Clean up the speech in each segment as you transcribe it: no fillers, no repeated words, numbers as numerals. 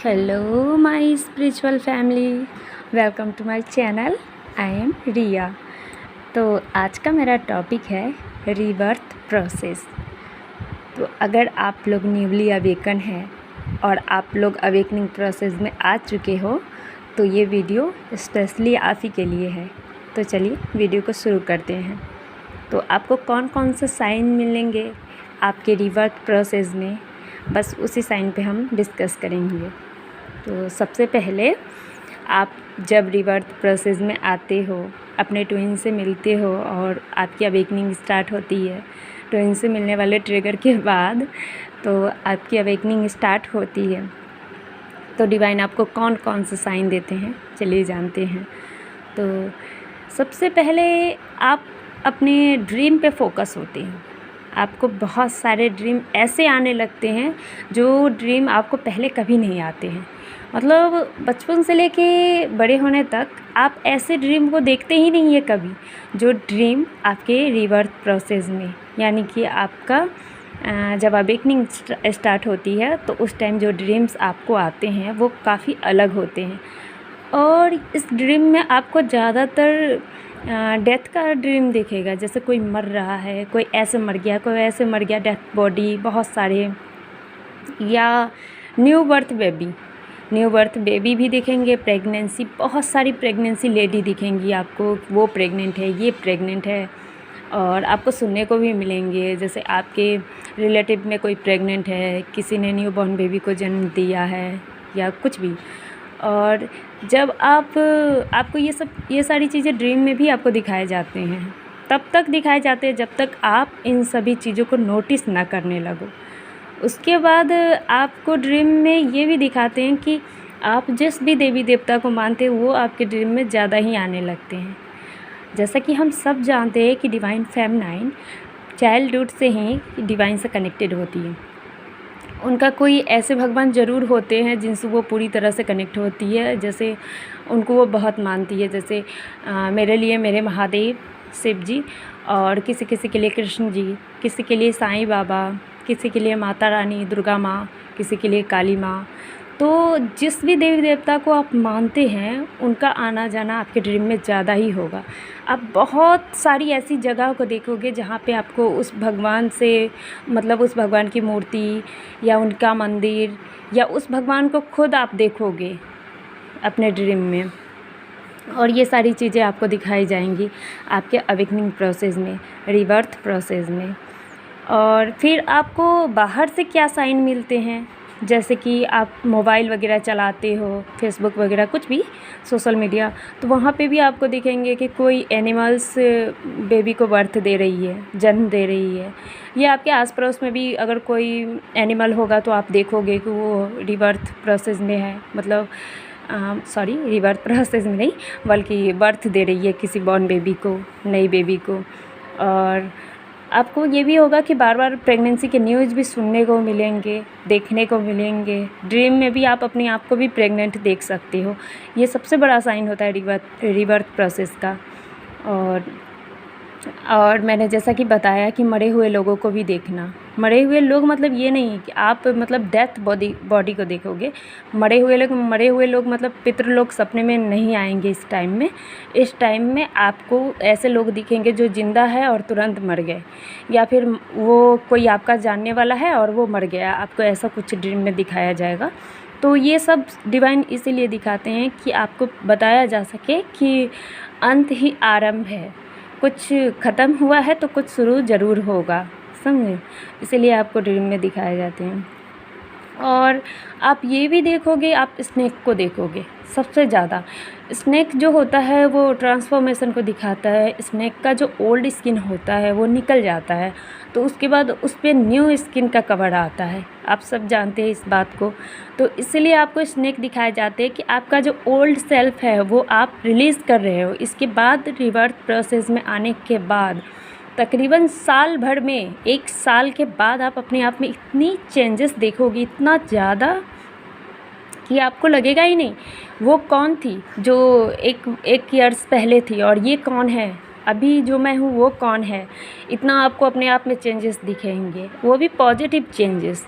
Hello, my spiritual family. Welcome to my channel. I am रिया। तो आज का मेरा टॉपिक है रीबर्थ प्रोसेस। तो अगर आप लोग न्यूली अवेकन हैं और आप लोग अवेकनिंग प्रोसेस में आ चुके हो तो ये वीडियो स्पेशली आप ही के लिए है। तो चलिए वीडियो को शुरू करते हैं। तो आपको कौन कौन से साइन मिलेंगे आपके रीबर्थ प्रोसेस में, बस उसी साइन पे हम डिस्कस करेंगे। तो सबसे पहले आप जब रीबर्थ प्रोसेस में आते हो, अपने ट्विन से मिलते हो और आपकी अवेकनिंग स्टार्ट होती है। ट्विन से मिलने वाले ट्रिगर के बाद तो आपकी अवेकनिंग स्टार्ट होती है। तो डिवाइन आपको कौन कौन से साइन देते हैं चलिए जानते हैं। तो सबसे पहले आप अपने ड्रीम पे फोकस होते हैं। आपको बहुत सारे ड्रीम ऐसे आने लगते हैं जो ड्रीम आपको पहले कभी नहीं आते हैं। मतलब बचपन से लेके बड़े होने तक आप ऐसे ड्रीम को देखते ही नहीं है कभी, जो ड्रीम आपके रीबर्थ प्रोसेस में, यानी कि आपका जब अवेकनिंग स्टार्ट होती है तो उस टाइम जो ड्रीम्स आपको आते हैं वो काफ़ी अलग होते हैं। और इस ड्रीम में आपको ज़्यादातर डेथ का ड्रीम दिखेगा, जैसे कोई मर रहा है, कोई ऐसे मर गया, कोई ऐसे मर गया, डेथ बॉडी बहुत सारे, या न्यू बर्थ बेबी भी दिखेंगे। प्रेगनेंसी, बहुत सारी प्रेगनेंसी लेडी दिखेंगी आपको, वो प्रेग्नेंट है, ये प्रेग्नेंट है। और आपको सुनने को भी मिलेंगे जैसे आपके रिलेटिव में कोई प्रेग्नेंट है, किसी ने न्यू बॉर्न बेबी को जन्म दिया है या कुछ भी। और जब आपको ये सारी चीज़ें ड्रीम में भी आपको दिखाए जाते हैं, तब तक दिखाए जाते हैं जब तक आप इन सभी चीज़ों को नोटिस ना करने लगो। उसके बाद आपको ड्रीम में ये भी दिखाते हैं कि आप जिस भी देवी देवता को मानते हैं वो आपके ड्रीम में ज़्यादा ही आने लगते हैं। जैसा कि हम सब जानते हैं कि डिवाइन फेमिनाइन चाइल्डहुड से ही डिवाइन से कनेक्टेड होती है। उनका कोई ऐसे भगवान ज़रूर होते हैं जिनसे वो पूरी तरह से कनेक्ट होती है, जैसे उनको वो बहुत मानती है। जैसे मेरे लिए मेरे महादेव शिव जी, और किसी किसी के लिए कृष्ण जी, किसी के लिए साईं बाबा, किसी के लिए माता रानी दुर्गा माँ, किसी के लिए काली माँ। तो जिस भी देवी देवता को आप मानते हैं उनका आना जाना आपके ड्रीम में ज़्यादा ही होगा। आप बहुत सारी ऐसी जगह को देखोगे जहाँ पे आपको उस भगवान से, मतलब उस भगवान की मूर्ति या उनका मंदिर या उस भगवान को खुद आप देखोगे अपने ड्रीम में। और ये सारी चीज़ें आपको दिखाई जाएंगी आपके अवेकनिंग प्रोसेस में, रीबर्थ प्रोसेस में। और फिर आपको बाहर से क्या साइन मिलते हैं, जैसे कि आप मोबाइल वगैरह चलाते हो, फेसबुक वगैरह, कुछ भी सोशल मीडिया, तो वहाँ पे भी आपको दिखेंगे कि कोई एनिमल्स बेबी को बर्थ दे रही है, जन्म दे रही है। या आपके आस पड़ोस में भी अगर कोई एनिमल होगा तो आप देखोगे कि वो रीबर्थ प्रोसेस में है, मतलब रीबर्थ प्रोसेस में नहीं बल्कि बर्थ दे रही है किसी बॉर्न बेबी को, नई बेबी को। और आपको ये भी होगा कि बार बार प्रेगनेंसी के न्यूज़ भी सुनने को मिलेंगे, देखने को मिलेंगे। ड्रीम में भी आप अपने आप को भी प्रेग्नेंट देख सकते हो। ये सबसे बड़ा साइन होता है रीबर्थ प्रोसेस का। और मैंने जैसा कि बताया कि मरे हुए लोगों को भी देखना। मरे हुए लोग मतलब ये नहीं कि आप मतलब डेथ बॉडी को देखोगे। मरे हुए लोग मतलब पितृलोक सपने में नहीं आएंगे इस टाइम में। इस टाइम में आपको ऐसे लोग दिखेंगे जो जिंदा है और तुरंत मर गए, या फिर वो कोई आपका जानने वाला है और वो मर गया, आपको ऐसा कुछ ड्रीम में दिखाया जाएगा। तो ये सब डिवाइन इसीलिए दिखाते हैं कि आपको बताया जा सके कि अंत ही आरंभ है, कुछ ख़त्म हुआ है तो कुछ शुरू ज़रूर होगा, समझे। इसीलिए आपको ड्रीम में दिखाए जाते हैं। और आप ये भी देखोगे, आप स्नेक को देखोगे सबसे ज़्यादा। स्नेक जो होता है वो ट्रांसफॉर्मेशन को दिखाता है। स्नेक का जो ओल्ड स्किन होता है वो निकल जाता है, तो उसके बाद उस पर न्यू स्किन का कवर आता है। आप सब जानते हैं इस बात को। तो इसलिए आपको स्नेक दिखाए जाते हैं कि आपका जो ओल्ड सेल्फ है वो आप रिलीज़ कर रहे हो। इसके बाद रिबर्थ प्रोसेस में आने के बाद तकरीबन साल भर में, 1 साल के बाद आप अपने आप में इतनी चेंजेस देखोगे, इतना ज़्यादा कि आपको लगेगा ही नहीं वो कौन थी जो एक ईयर्स पहले थी, और ये कौन है अभी जो मैं हूँ, वो कौन है। इतना आपको अपने आप में चेंजेस दिखेंगे, वो भी पॉजिटिव चेंजेस।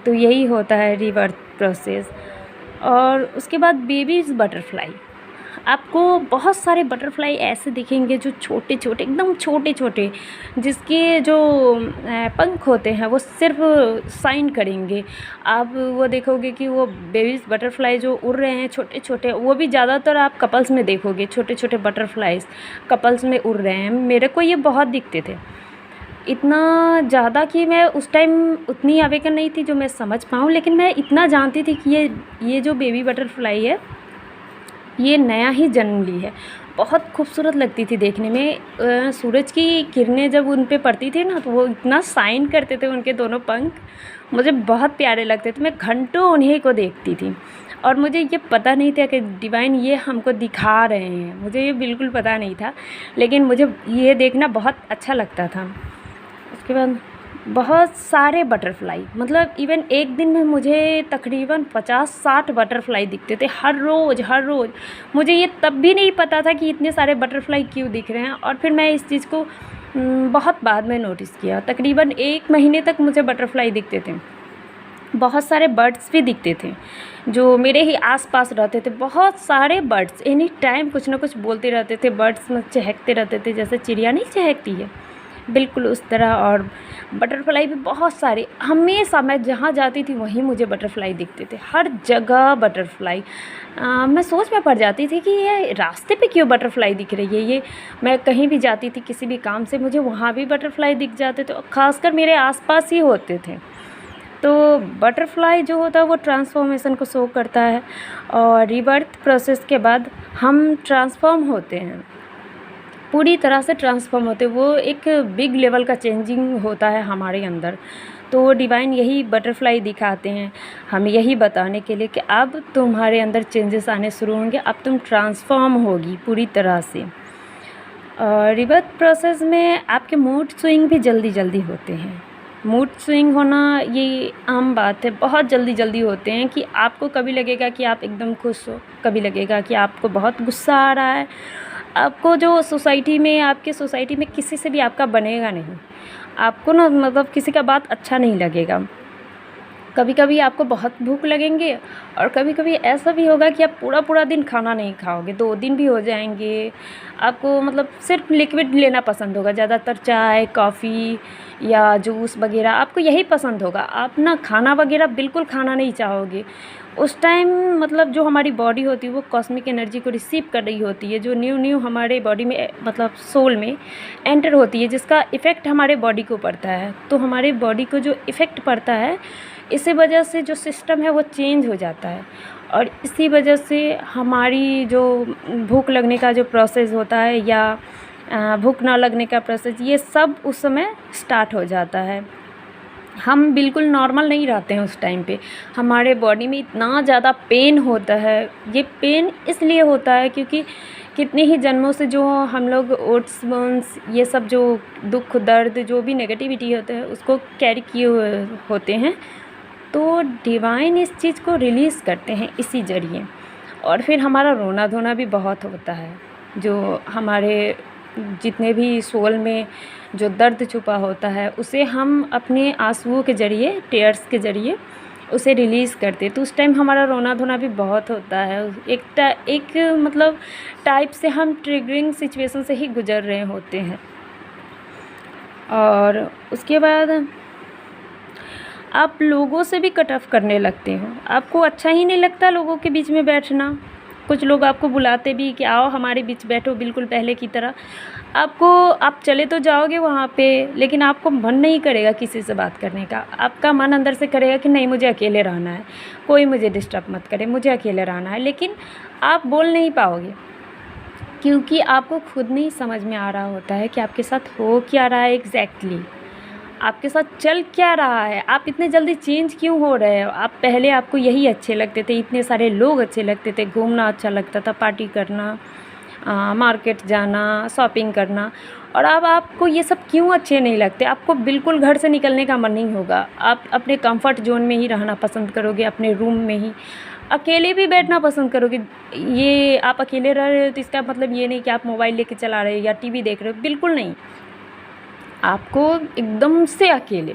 तो यही होता है रीबर्थ प्रोसेस। और उसके बाद बेबीज़ बटरफ्लाई, आपको बहुत सारे बटरफ्लाई ऐसे दिखेंगे जो छोटे छोटे, एकदम छोटे छोटे, जिसके जो पंख होते हैं वो सिर्फ साइन करेंगे। आप वो देखोगे कि वो बेबीज़ बटरफ्लाई जो उड़ रहे हैं छोटे छोटे, वो भी ज़्यादातर आप कपल्स में देखोगे, छोटे छोटे बटरफ्लाइज कपल्स में उड़ रहे हैं। मेरे को ये बहुत दिखते थे, इतना ज़्यादा कि मैं उस टाइम उतनी अवेकन नहीं थी जो मैं समझ पाऊँ, लेकिन मैं इतना जानती थी कि ये जो बेबी बटरफ्लाई है ये नया ही जन्म ली है। बहुत खूबसूरत लगती थी देखने में। सूरज की किरणें जब उन पे पड़ती थी ना, तो वो इतना शाइन करते थे, उनके दोनों पंख मुझे बहुत प्यारे लगते थे। मैं घंटों उन्हीं को देखती थी और मुझे ये पता नहीं था कि डिवाइन ये हमको दिखा रहे हैं, मुझे ये बिल्कुल पता नहीं था, लेकिन मुझे ये देखना बहुत अच्छा लगता था। उसके बाद बहुत सारे बटरफ्लाई, मतलब इवन एक दिन में मुझे तकरीबन 50-60 बटरफ्लाई दिखते थे हर रोज़। मुझे ये तब भी नहीं पता था कि इतने सारे बटरफ्लाई क्यों दिख रहे हैं, और फिर मैं इस चीज़ को बहुत बाद में नोटिस किया। तकरीबन 1 महीने तक मुझे बटरफ्लाई दिखते थे। बहुत सारे बर्ड्स भी दिखते थे जो मेरे ही आसपास रहते थे। बहुत सारे बर्ड्स एनी टाइम कुछ ना कुछ बोलते रहते थे, बर्ड्स में चहकते रहते थे, जैसे चिड़िया नहीं चहकती है, बिल्कुल उस तरह। और बटरफ्लाई भी बहुत सारे, हमेशा मैं जहाँ जाती थी वहीं मुझे बटरफ्लाई दिखते थे, हर जगह बटरफ्लाई। मैं सोच में पड़ जाती थी कि ये रास्ते पे क्यों बटरफ्लाई दिख रही है। ये मैं कहीं भी जाती थी किसी भी काम से, मुझे वहाँ भी बटरफ्लाई दिख जाते थे, और ख़ासकर मेरे आसपास ही होते थे। तो बटरफ्लाई जो होता है वो ट्रांसफॉर्मेशन को शो करता है, और रीबर्थ प्रोसेस के बाद हम ट्रांसफॉर्म होते हैं, पूरी तरह से ट्रांसफॉर्म होते हैं। वो एक बिग लेवल का चेंजिंग होता है हमारे अंदर। तो डिवाइन यही बटरफ्लाई दिखाते हैं हमें, यही बताने के लिए कि अब तुम्हारे अंदर चेंजेस आने शुरू होंगे, अब तुम ट्रांसफॉर्म होगी पूरी तरह से। और रीबर्थ प्रोसेस में आपके मूड स्विंग भी जल्दी जल्दी होते हैं। मूड स्विंग होना ये आम बात है, बहुत जल्दी जल्दी होते हैं कि आपको कभी लगेगा कि आप एकदम खुश हो, कभी लगेगा कि आपको बहुत गुस्सा आ रहा है। आपको जो सोसाइटी में, आपके सोसाइटी में किसी से भी आपका बनेगा नहीं, आपको ना मतलब किसी का बात अच्छा नहीं लगेगा। कभी कभी आपको बहुत भूख लगेंगे, और कभी कभी ऐसा भी होगा कि आप पूरा पूरा दिन खाना नहीं खाओगे, 2 दिन भी हो जाएंगे। आपको मतलब सिर्फ लिक्विड लेना पसंद होगा, ज़्यादातर चाय कॉफ़ी या जूस वगैरह आपको यही पसंद होगा। आप ना खाना वगैरह बिल्कुल खाना नहीं चाहोगे उस टाइम। मतलब जो हमारी बॉडी होती है वो कॉस्मिक एनर्जी को रिसीव कर रही होती है, जो न्यू हमारे बॉडी में मतलब सोल में एंटर होती है, जिसका इफ़ेक्ट हमारे बॉडी को पड़ता है। तो हमारे बॉडी को जो इफ़ेक्ट पड़ता है, इसी वजह से जो सिस्टम है वो चेंज हो जाता है, और इसी वजह से हमारी जो भूख लगने का जो प्रोसेस होता है, या भूख ना लगने का प्रोसेस, ये सब उस समय स्टार्ट हो जाता है। हम बिल्कुल नॉर्मल नहीं रहते हैं उस टाइम पे, हमारे बॉडी में इतना ज़्यादा पेन होता है। ये पेन इसलिए होता है क्योंकि कितने ही जन्मों से जो हम लोग ओट्स बोन्स, ये सब जो दुख दर्द जो भी नेगेटिविटी होता है उसको कैरी किए हुए होते हैं। तो डिवाइन इस चीज़ को रिलीज़ करते हैं इसी ज़रिए। और फिर हमारा रोना धोना भी बहुत होता है, जो हमारे जितने भी सोल में जो दर्द छुपा होता है उसे हम अपने आंसुओं के ज़रिए, टेयर्स के ज़रिए उसे रिलीज़ करते। तो उस टाइम हमारा रोना धोना भी बहुत होता है। एक मतलब टाइप से हम ट्रिगरिंग सिचुएशन से ही गुज़र रहे होते हैं। और उसके बाद आप लोगों से भी कट ऑफ करने लगते हो, आपको अच्छा ही नहीं लगता लोगों के बीच में बैठना। कुछ लोग आपको बुलाते भी कि आओ हमारे बीच बैठो, बिल्कुल पहले की तरह। आप चले तो जाओगे वहाँ पे, लेकिन आपको मन नहीं करेगा किसी से बात करने का। आपका मन अंदर से करेगा कि नहीं, मुझे अकेले रहना है, कोई मुझे डिस्टर्ब मत करे, मुझे अकेले रहना है। लेकिन आप बोल नहीं पाओगे, क्योंकि आपको खुद नहीं समझ में आ रहा होता है कि आपके साथ हो क्या रहा है एग्जैक्टली, आपके साथ चल क्या रहा है, आप इतने जल्दी चेंज क्यों हो रहे हो। आप पहले आपको यही अच्छे लगते थे, इतने सारे लोग अच्छे लगते थे, घूमना अच्छा लगता था, पार्टी करना, मार्केट जाना, शॉपिंग करना, और अब आपको ये सब क्यों अच्छे नहीं लगते। आपको बिल्कुल घर से निकलने का मन नहीं होगा, आप अपने कंफर्ट जोन में ही रहना पसंद करोगे, अपने रूम में ही अकेले भी बैठना पसंद करोगे। ये आप अकेले रह रहे हो तो इसका मतलब ये नहीं कि आप मोबाइल लेके चला रहे हो या टीवी देख रहे हो, बिल्कुल नहीं। आपको एकदम से अकेले,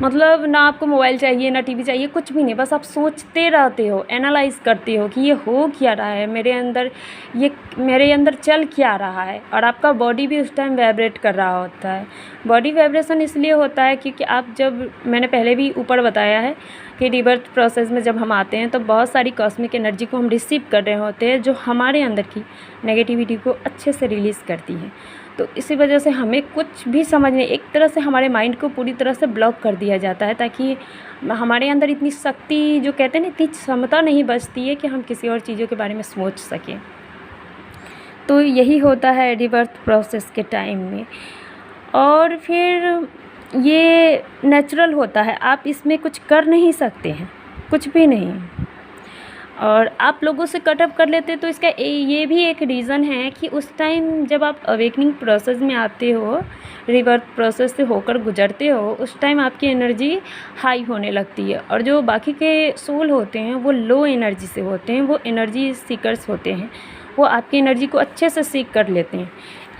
मतलब ना आपको मोबाइल चाहिए, ना टीवी चाहिए, कुछ भी नहीं, बस आप सोचते रहते हो, एनालाइज़ करते हो कि ये हो क्या रहा है मेरे अंदर, ये मेरे अंदर चल क्या रहा है। और आपका बॉडी भी उस टाइम वाइब्रेट कर रहा होता है। बॉडी वाइब्रेशन इसलिए होता है क्योंकि आप जब, मैंने पहले भी ऊपर बताया है कि रीबर्थ प्रोसेस में जब हम आते हैं तो बहुत सारी कॉस्मिक एनर्जी को हम रिसीव कर रहे होते हैं, जो हमारे अंदर की नेगेटिविटी को अच्छे से रिलीज़ करती है। तो इसी वजह से हमें कुछ भी समझ नहीं, एक तरह से हमारे माइंड को पूरी तरह से ब्लॉक कर दिया जाता है, ताकि हमारे अंदर इतनी शक्ति, जो कहते हैं ना, इतनी क्षमता नहीं बचती है कि हम किसी और चीज़ों के बारे में सोच सकें। तो यही होता है रीबर्थ प्रोसेस के टाइम में। और फिर ये नेचुरल होता है, आप इसमें कुछ कर नहीं सकते हैं, कुछ भी नहीं। और आप लोगों से कट ऑफ कर लेते हैं, तो इसका ये भी एक रीज़न है कि उस टाइम जब आप अवेकनिंग प्रोसेस में आते हो, रिबर्थ प्रोसेस से होकर गुजरते हो, उस टाइम आपकी एनर्जी हाई होने लगती है। और जो बाकी के सोल होते हैं वो लो एनर्जी से होते हैं, वो एनर्जी सीकर्स होते हैं, वो आपकी एनर्जी को अच्छे से सीक कर लेते हैं।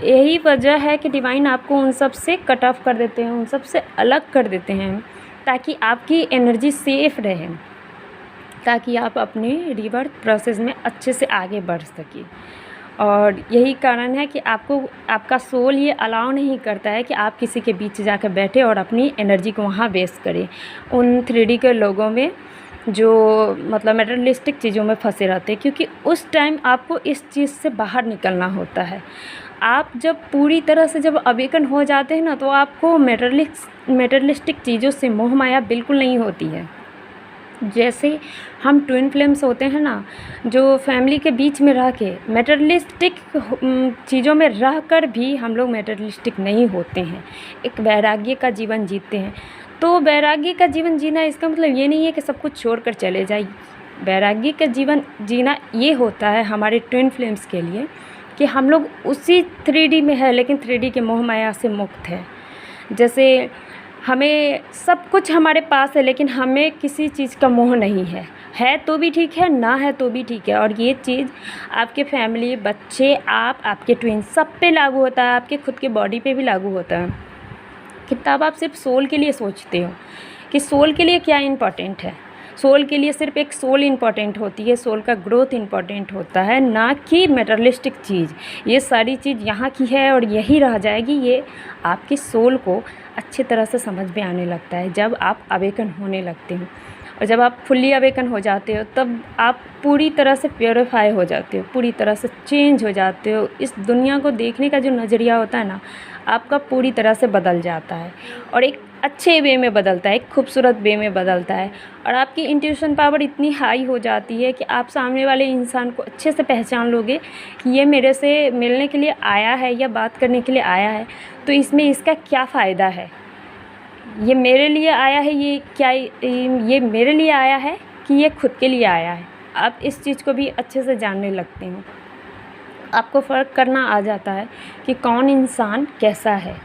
यही वजह है कि डिवाइन आपको उन सब से कट ऑफ कर देते हैं, उन सब से अलग कर देते हैं, ताकि आपकी एनर्जी सेफ़ रहे, ताकि आप अपने रीबर्थ प्रोसेस में अच्छे से आगे बढ़ सकें। और यही कारण है कि आपका सोल ये अलाउ नहीं करता है कि आप किसी के बीच जाकर बैठे और अपनी एनर्जी को वहाँ वेस्ट करें, उन 3D के लोगों में जो मतलब मटेरियलिस्टिक चीज़ों में फंसे रहते हैं, क्योंकि उस टाइम आपको इस चीज़ से बाहर निकलना होता है। आप जब पूरी तरह से जब अवेकन हो जाते हैं ना, तो आपको मटेरियलिस्टिक चीज़ों से मोह माया बिल्कुल नहीं होती है। जैसे हम ट्विन फ्लेम्स होते हैं ना, जो फैमिली के बीच में रह के मटेरियलिस्टिक चीज़ों में रह कर भी हम लोग मटेरियलिस्टिक नहीं होते हैं, एक वैराग्य का जीवन जीते हैं। तो वैराग्य का जीवन जीना, इसका मतलब ये नहीं है कि सब कुछ छोड़कर चले जाइए। वैराग्य का जीवन जीना ये होता है हमारे ट्विन फ्लेम्स के लिए कि हम लोग उसी 3D में है, लेकिन 3D के मोह माया से मुक्त है। जैसे हमें सब कुछ हमारे पास है, लेकिन हमें किसी चीज़ का मोह नहीं है तो भी ठीक है, ना है तो भी ठीक है। और ये चीज़ आपके फैमिली, बच्चे, आपके ट्विन, सब पे लागू होता है, आपके खुद के बॉडी पे भी लागू होता है। कि तब आप सिर्फ सोल के लिए सोचते हो कि सोल के लिए क्या इम्पोर्टेंट है। सोल के लिए सिर्फ एक सोल इम्पॉर्टेंट होती है, सोल का ग्रोथ इम्पॉर्टेंट होता है, ना कि मटेरियलिस्टिक चीज़। ये सारी चीज़ यहाँ की है और यही रह जाएगी। ये आपके सोल को अच्छी तरह से समझ में आने लगता है जब आप अवेकन होने लगते हैं। और जब आप फुल्ली अवेकन हो जाते हो, तब आप पूरी तरह से प्योरीफाई हो जाते हो, पूरी तरह से चेंज हो जाते हो। इस दुनिया को देखने का जो नज़रिया होता है ना, आपका पूरी तरह से बदल जाता है, और एक अच्छे वे में बदलता है, एक खूबसूरत वे में बदलता है। और आपकी इंट्यूशन पावर इतनी हाई हो जाती है कि आप सामने वाले इंसान को अच्छे से पहचान लोगे कि ये मेरे से मिलने के लिए आया है या बात करने के लिए आया है, तो इसमें इसका क्या फ़ायदा है। ये मेरे लिए आया है, ये मेरे लिए आया है कि ये खुद के लिए आया है। आप इस चीज़ को भी अच्छे से जानने लगते हो, आपको फ़र्क करना आ जाता है कि कौन इंसान कैसा है।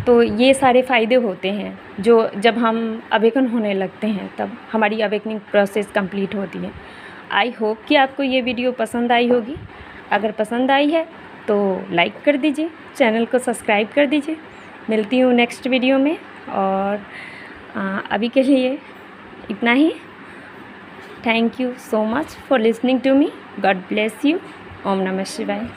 तो ये सारे फ़ायदे होते हैं जो जब हम अवेकन होने लगते हैं, तब हमारी अवेकनिंग प्रोसेस कंप्लीट होती है। आई होप कि आपको ये वीडियो पसंद आई होगी। अगर पसंद आई है तो लाइक कर दीजिए, चैनल को सब्सक्राइब कर दीजिए। मिलती हूँ नेक्स्ट वीडियो में, और अभी के लिए इतना ही। Thank you so much for listening to me. God bless you. ओम नमः शिवाय।